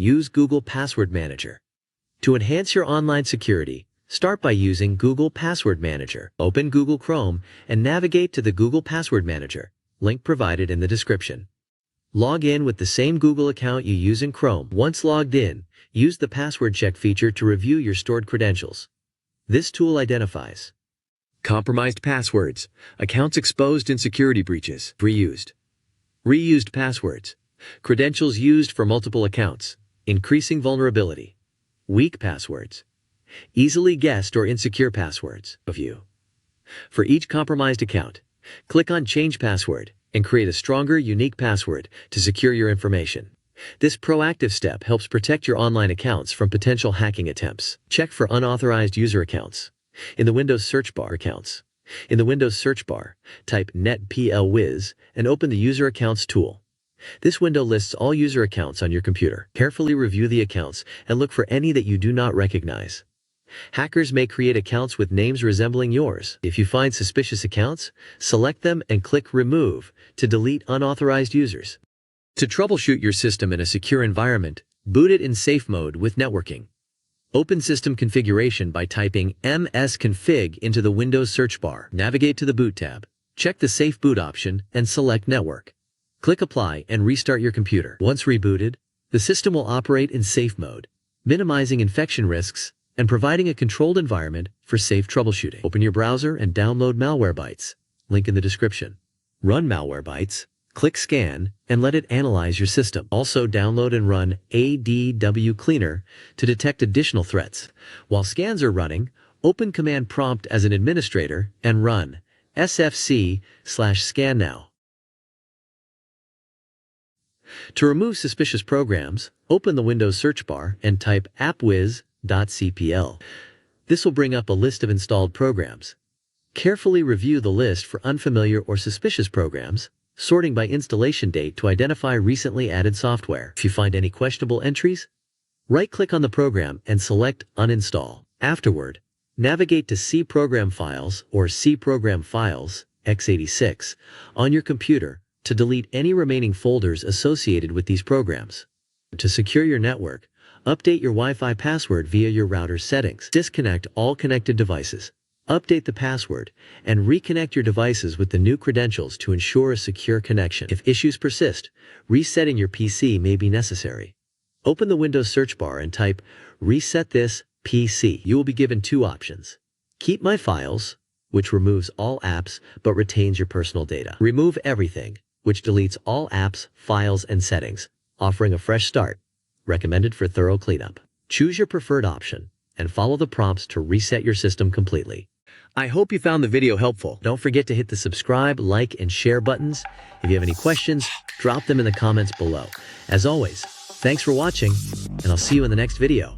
Use Google Password Manager. To enhance your online security, start by using Google Password Manager. Open Google Chrome and navigate to the Google Password Manager, link provided in the description. Log in with the same Google account you use in Chrome. Once logged in, use the password check feature to review your stored credentials. This tool identifies compromised passwords, accounts exposed in security breaches, reused passwords, credentials used for multiple accounts, increasing vulnerability, weak passwords, easily guessed or insecure passwords. For each compromised account, click on Change Password and create a stronger, unique password to secure your information. This proactive step helps protect your online accounts from potential hacking attempts. Check for unauthorized user accounts. In the Windows search bar, type netplwiz and open the User Accounts tool. This window lists all user accounts on your computer. Carefully review the accounts and look for any that you do not recognize. Hackers may create accounts with names resembling yours. If you find suspicious accounts, select them and click Remove to delete unauthorized users. To troubleshoot your system in a secure environment, boot it in safe mode with networking. Open System Configuration by typing msconfig into the Windows search bar. Navigate to the Boot tab. Check the Safe Boot option and select Network. Click Apply and restart your computer. Once rebooted, the system will operate in safe mode, minimizing infection risks and providing a controlled environment for safe troubleshooting. Open your browser and download Malwarebytes. Link in the description. Run Malwarebytes, click Scan, and let it analyze your system. Also download and run ADW Cleaner to detect additional threats. While scans are running, open Command Prompt as an administrator and run sfc/scannow. To remove suspicious programs, open the Windows search bar and type appwiz.cpl. This will bring up a list of installed programs. Carefully review the list for unfamiliar or suspicious programs, sorting by installation date to identify recently added software. If you find any questionable entries, right-click on the program and select Uninstall. Afterward, navigate to C Program Files or C Program Files, x86, on your computer to delete any remaining folders associated with these programs. To secure your network, update your Wi-Fi password via your router's settings. Disconnect all connected devices. Update the password and reconnect your devices with the new credentials to ensure a secure connection. If issues persist, resetting your PC may be necessary. Open the Windows search bar and type Reset this PC. You will be given two options. Keep My Files, which removes all apps but retains your personal data. Remove Everything, which deletes all apps, files, and settings, offering a fresh start. Recommended for thorough cleanup. Choose your preferred option and follow the prompts to reset your system completely. I hope you found the video helpful. Don't forget to hit the subscribe, like, and share buttons. If you have any questions, drop them in the comments below. As always, thanks for watching, and I'll see you in the next video.